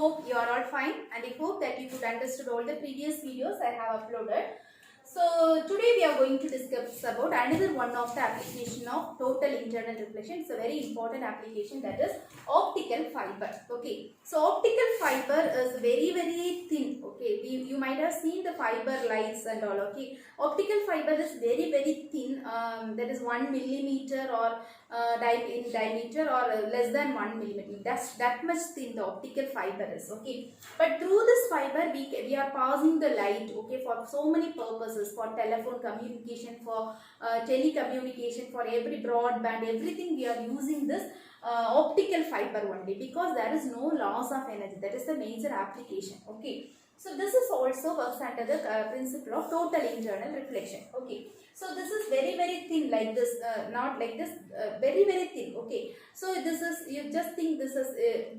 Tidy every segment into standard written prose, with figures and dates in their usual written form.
hope you are all fine, and I hope that you could understood all the previous videos I have uploaded. So today we are going to discuss about another one of the application of total internal reflection. It's a very important application, that is optical fiber. Okay, so optical fiber is very thin. Okay, you might have seen the fiber lights and all. Okay, optical fiber is very thin. That is 1 millimeter or in diameter or less than 1 millimeter. That's that much thin the optical fiber is. Okay, but through this fiber we are passing the light. Okay, for so many purposes, for telephone communication, for telecommunication, for every broadband, everything we are using this optical fiber only, because there is no loss of energy. That is the major application. Okay, so this is also works under the principle of total internal reflection. Okay, so this is very thin, like this, not like this, very thin. Okay, so this is, you just think this is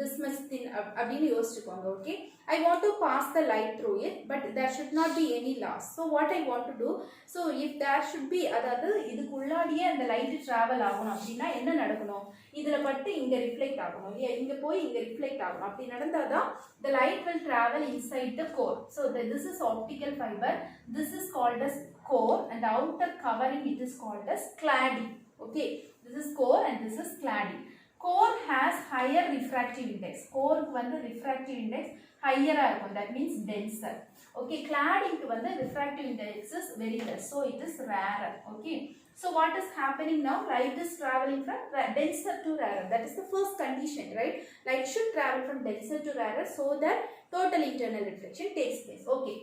this much thin அப்படின்னு யோசிச்சுக்கோங்க. Okay, I want to pass the light through it, but there should not be any loss. So what I want to do, so if there should be, அதாவது இதுக்குள்ளாடியே அந்த light travel ஆகணும் அப்படின்னா என்ன நடக்கணும், இதுல பட்டு இங்க ரிஃப்ளெக்ட் ஆகணும் இல்லையா, இங்க போய் இங்க ரிஃப்ளெக்ட் ஆகணும். அப்படி நடந்தாதான் the light will travel inside the core. So this is optical fiber. This is called as core, and the outer covering it is called as cladding. Okay, this is core and this is cladding. Core has higher refractive index. Core வந்து refractive index higher ஆ இருக்கும், that means denser. Okay, cladding வந்து refractive index is very less, so it is rarer. Okay, so what is happening now, light is traveling from denser to rarer. That is the first condition, right? Light should travel from denser to rarer so that total internal reflection takes place. Okay,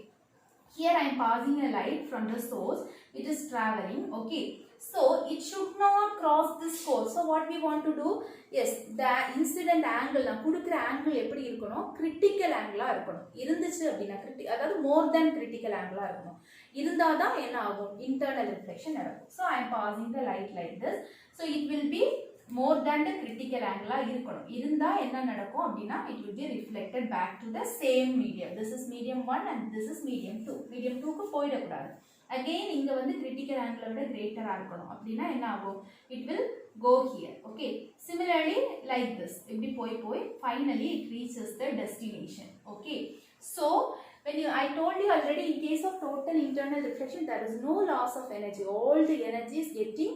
here I am passing a light from the source, it is traveling. Okay, so it should not cross this core. So what we want to do, yes, the incident angle, na kudukra angle eppadi irukonom, critical angle ah irukonom. Irundhuchu appadina adhaadu more than critical angle ah irukonom. Irundha enna agum, internal reflection nadakkum. So I am passing the light like this, so it will be more than the critical angle ah irukonom. Irundha enna nadakkum appadina, it will be reflected back to the same medium. This is medium 1 and this is medium 2. Medium 2 ku poida kudadu. Again இங்க வந்து critical angle விட greater ஆ இருக்கணும். அப்படினா என்ன ஆகும், it will go here. Okay, similarly like this, இப்படி போய் finally it reaches the destination. Okay, so when I told you already, in case of total internal reflection there is no loss of energy. All the energy is getting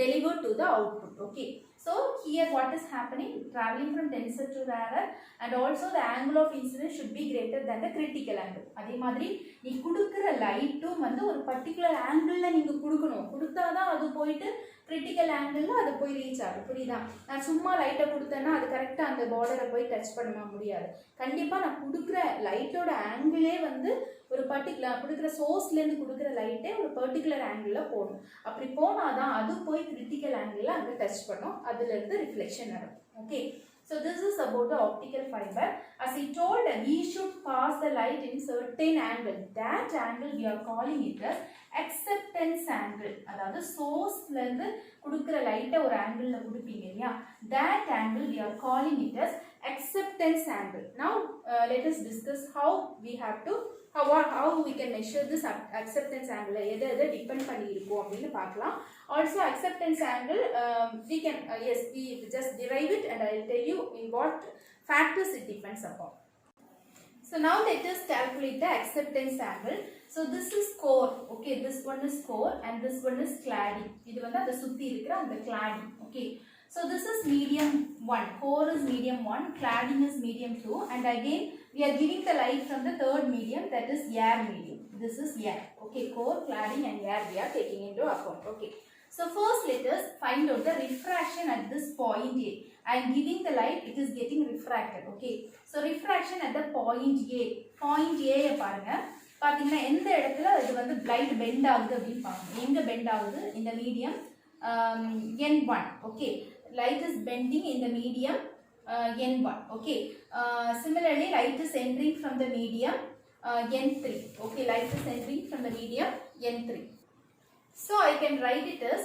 delivered to the output. Okay, so here what is happening, traveling from denser to rarer, and also the angle of incidence should be greater than the critical angle. அதே மாதிரி நீ குடுக்குற லைட்டும் வந்து ஒரு particular ஆங்கிள்ல நீங்க குடுக்கணும், கொடுத்தாதான் அது போயிட்டு கிரிட்டிக்கல் ஆங்கிள்ல அது போய் ரீச் ஆகும். புரியுதா? நான் சும்மா லைட்டை கொடுத்தேன்னா அது கரெக்டா அந்த பார்டரை போய் டச் பண்ண முடியாது. கண்டிப்பா நான் கொடுக்குற லைட்டோட ஆங்கிளே வந்து ஒரு பர்టిక్యులர், கொடுக்குற சோர்ஸ்ல இருந்து கொடுக்குற லைட்டே ஒரு பர்టిక్యులர் ஆங்கிள்ல போகணும். அப்படி போனாதான் அது போய் கிரிட்டிக்கல் ஆங்கிள்ல அங்க டச் பண்ணும், அதுல இருந்து ரிஃப்ளெக்ஷன் நடக்கும். Okay, so this is about the optical fiber. As I told, we should pass the light in certain angle. That angle we are calling it as acceptance angle. அதாவது சோர்ஸ்ல இருந்து கொடுக்கிற லைட்டை ஒரு ஆங்கிள்ல கொடுப்பீங்க இல்லையா, that angle we are calling it as acceptance angle. Now let us discuss how we have to how we can measure this acceptance angle. எதை depend பண்ணி இருக்கும் அப்படின்னு பார்க்கலாம். Also acceptance angle, we can yes, we just derive it and I will tell you in what factors it depends upon. So now let us calculate the acceptance angle. So this is core. Okay, this one is core and this one is cladding. இது வந்து அந்த சுத்தி இருக்கிற அந்த cladding. Okay, so this is medium 1, core is medium 1, cladding is medium 2, and again we are giving the light from the third medium, that is air medium. This is air. Okay, core, cladding and air we are taking into account. Okay, so first let us find out the refraction at this point A. I am giving the light, it is getting refracted. Okay, so refraction at the point A. Point A பாருங்க, பாத்தீங்கன்னா எந்த இடத்துல இது வந்து light bend ஆகுது அப்படின்னு பாருங்க. எங்க bend ஆகுது, இந்த medium N1. Okay, light is bending in the medium N1. Okay, similarly light is entering from the medium N3. Okay, light is entering from the medium N3. So I can write it as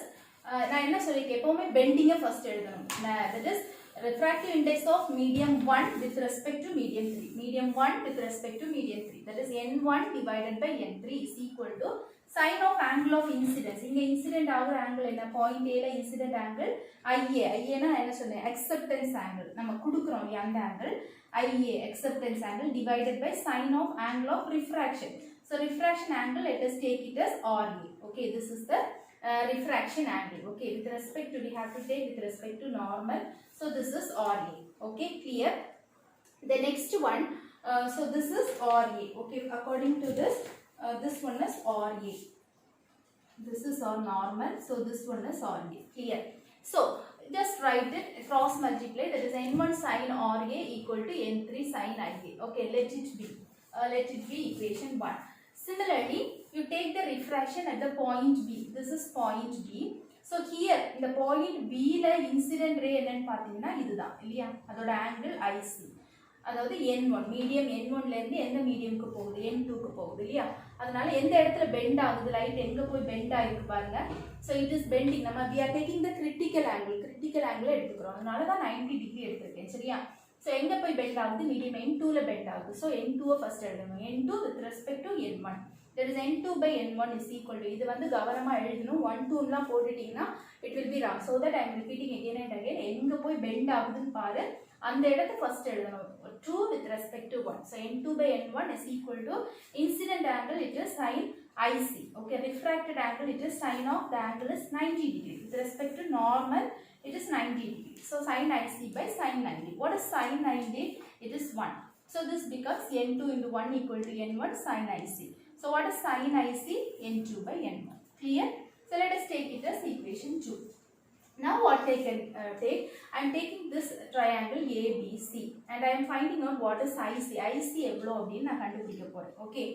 நான் என்ன சொல்லிருக்கேன், எப்பவுமே பெண்டிங்கை first எழுதணும். that is refractive index of medium 1 with respect to medium 3. Medium 1 with respect to medium 3. That is N1 divided by N3 is equal to Sin of angle of incidence. இங்க incident ஆகுற angle என்ன? Point A ல incident angle IA. IA னா என்ன சொன்னேன்? Acceptance angle. நம்ம குடுக்குறோம் அந்த angle IA acceptance angle divided by sin of angle of refraction. So refraction angle, let us take it as RA. Okay, this is the refraction angle. Okay, with respect to, we have to take with respect to normal. So this is RA. Okay, clear? The next one, so this is RA. Okay, according to this, this one is RA. This is our normal. So this one is RA. Clear? So just write it, cross multiply, that is n1 sin RA equal to n3 sin IA. Okay, let it be equation 1. Similarly, you take the refraction at the point B. This is point B. So here in the point B la incident ray என்னன்னு பாத்தீங்கன்னா இதுதான் இல்லையா, அதோட angle IC. அதாவது n1 medium n1 ல இருந்து எந்த மீடியம்க்கு போகுது, n2 க்கு போகுது இல்லையா, அதனால எந்த இடத்துல பெண்ட் ஆகுது, லைட் எங்க போய் பெண்ட் ஆயிருக்கு பாருங்க. so it is bending. நம்ம we are taking the critical angle எடுத்துக்கிறோம், அதனால தான் 90 டிகிரி எடுத்துருக்கேன் சரியா. so எங்க போய் பெண்ட் ஆகுது, மீடியம் n2 ல பெண்ட் ஆகுது. so n2 ஃபர்ஸ்ட் எழுதணும், n2 with respect to n1, that is n2 by n1 is equal to, இது வந்து கவனமா எழுதணும், 1 2 லாம் போட்டுட்டீங்கன்னா it will be wrong. so that I am repeating again and again, எங்க போய் பெண்ட் ஆகுதுன்னு பாரு, அந்த இடத்தை ஃபர்ஸ்ட் எழுதணும். 2 with respect to 1. so n2 by n1 is equal to incident angle, it is sin IC. okay, refracted angle, it is sin of the angle is 90 degree. with respect to normal, it is 90 degree. so sin IC by sin 90. what is sin 90? it is 1. so this becomes n2 into 1 equal to n1 sin IC. so what is sin IC? n2 by n1. clear? so let us take it as equation 2. Now what I can take, I am taking this triangle ABC and I am finding out what is IC. IC எவ்வளோ அப்படின்னு நான் கண்டுபிடிக்க போறேன். okay,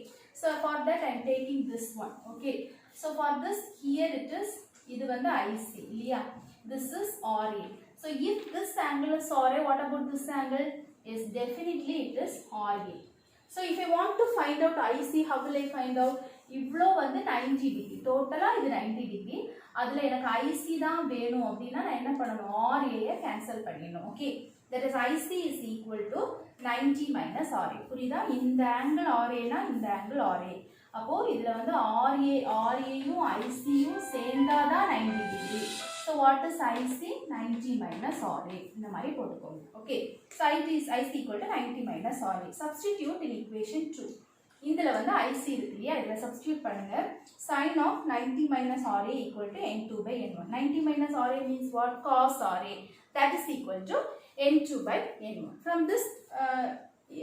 so for that I am taking this one. okay, so for this here it is, இது வந்து IC இல்லையா, this is RA. so if this angle is RA, what about this angle? is definitely it is RA. so if I want to find out IC, how will I find out? இவ்வளோ வந்து 90 degree, டோட்டலா இது 90 degree, அதுல எனக்கு IC தான் வேணும் அப்படின்னா நான் என்ன பண்ணணும், RA கேன்சல் பண்ணிடணும். Okay, that is IC is equal to 90 minus RA. புரியுதா? இந்த ஆங்கிள் RA னா இந்த ஆங்கிள் RA, அப்போ இதுல வந்து RAயும் ICயும் சேர்ந்தாதான் 90 degree. so what is IC? 90 minus RA. இந்த மாதிரி போட்டுக்கோங்க. okay, so IC equal to 90 minus RA. substitute in equation 2. இதில் வந்து IC இருக்கு இல்லையா, இதில் சப்ஸ்டியூட் பண்ணுங்க. sin of 90 minus RA equal to n2 by n1. 90 minus RA means what? cos RA. that is equal to n2 by n1. from this,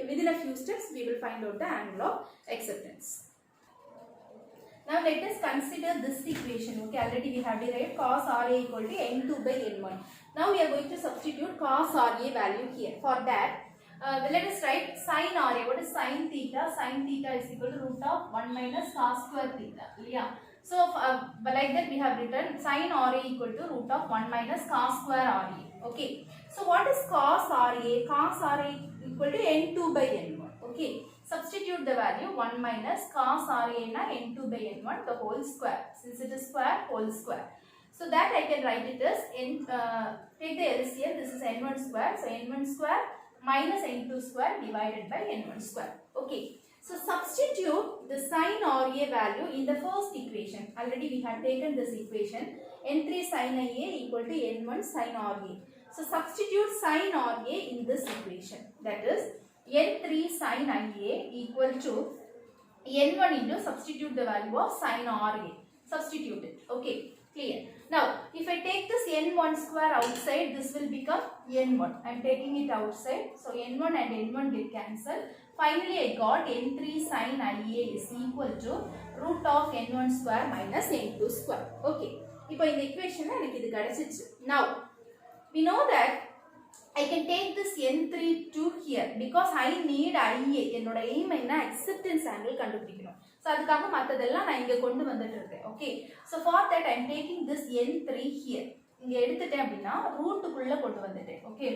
within a few steps, we will find out the angle of acceptance. Now let us consider this equation. okay, already we have derived cos RA equal to n2 by n1. now we are going to substitute cos RA value here. for that, let us write sin RA. what is sin theta? sin theta is equal to root of 1 minus cos square theta. yeah, so like that we have written sin RA equal to root of 1 minus cos square RA. okay, so what is cos RA? cos RA equal to n2 by n1. okay, substitute the value 1 minus cos RA na n2 by n1 the whole square, since it is square, whole square. so that I can write it as take the LCM, this is n1 square, so n1 square minus n2 square divided by n1 square. okay, so substitute the sin RA value in the first equation. already we had taken this equation, n3 sin IA equal to n1 sin RA. so substitute sin RA in this equation, that is n3 sin IA equal to n1 into, substitute the value of sin RA, substitute it. okay, clear? now if I take this n1 square outside, this will become n1. I am taking it outside, so n1 and n1 get cancel. finally I got n3 sin IA is equal to root of n1 square minus n2 square. okay, இப்போ இந்த equation எனக்கு இது கிடைச்சிச்சு. now we know that I can take this n3 to here because I need IA. என்னோட aim என்ன, acceptance angle கண்டுபிடிக்கணும். so அதுக்காக மத்ததெல்லாம் நான் இங்க கொண்டு வந்துட்டு இருக்கேன். okay, so for that I am taking this n3 here. இங்க எடுத்துட்டேன் அப்படின்னா ரூட்டுக்குள்ள கொண்டு வந்துட்டேன். okay,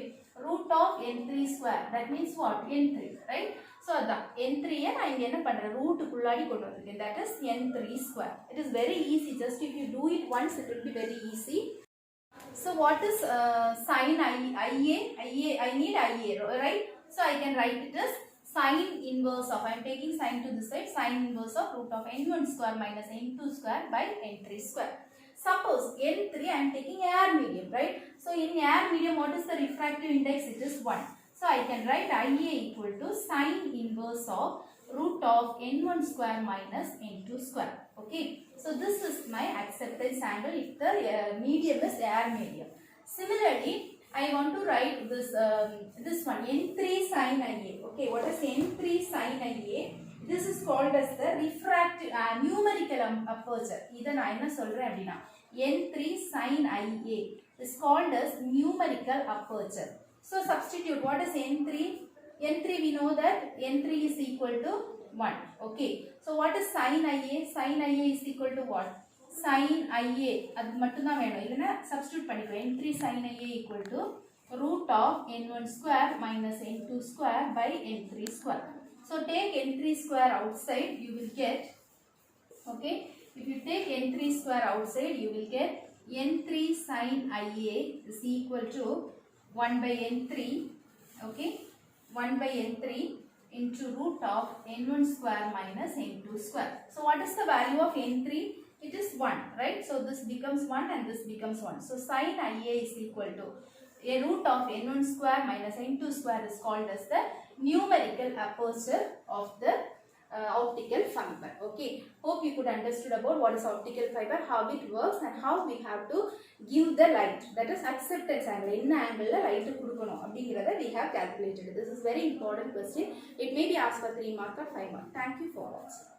root of n3 square, that means what? n3, right? so அதான் n3 நான் இங்க என்ன பண்றேன், ரூட்டுக்குள்ளாடி கொண்டு வந்திருக்கேன், that is n3 square. it is very easy, just if you do it once it will be very easy. so what is sin IA? I need IA, right? so I can write it as sine inverse of, I am taking sine to this side, sine inverse of root of n1 square minus n2 square by n3 square. Suppose n3 I am taking air medium, right? So in air medium, what is the refractive index? It is 1. So I can write Ia equal to sine inverse of root of n1 square minus n2 square. Okay. So this is my acceptance angle if the medium is air medium. Similarly, I want to write this this one n3 sin Ia. Okay, what is n3 sin Ia? This is called as the refractive numerical aperture. This I am saying n3 sin Ia is called as numerical aperture. So substitute what is n3? n3 we know that n3 is equal to 1. Okay. So what is sin Ia? Sin Ia is equal to what? Sin Ia, அது மட்டும் தான் வேணும். இல்லனா substitute பண்ணிக்கோ. n3 sin Ia equal to root of n1 square minus n2 square by n3 square. So take n3 square outside, you will get, okay, if you take n3 square outside, you will get n3 sin Ia is equal to 1 by n3, okay, 1 by n3 into root of n1 square minus n2 square. So what is the value of n3? It is 1, right? So this becomes 1 and this becomes 1. So sin Ia is equal to a root of n1 square minus n2 square is called as the numerical aperture of the optical fiber. Okay. Hope you could understood about what is optical fiber, how it works and how we have to give the light. That is acceptance angle. In angle light we have calculated. This is very important question. It may be asked for 3 mark or 5 mark. Thank you for watching.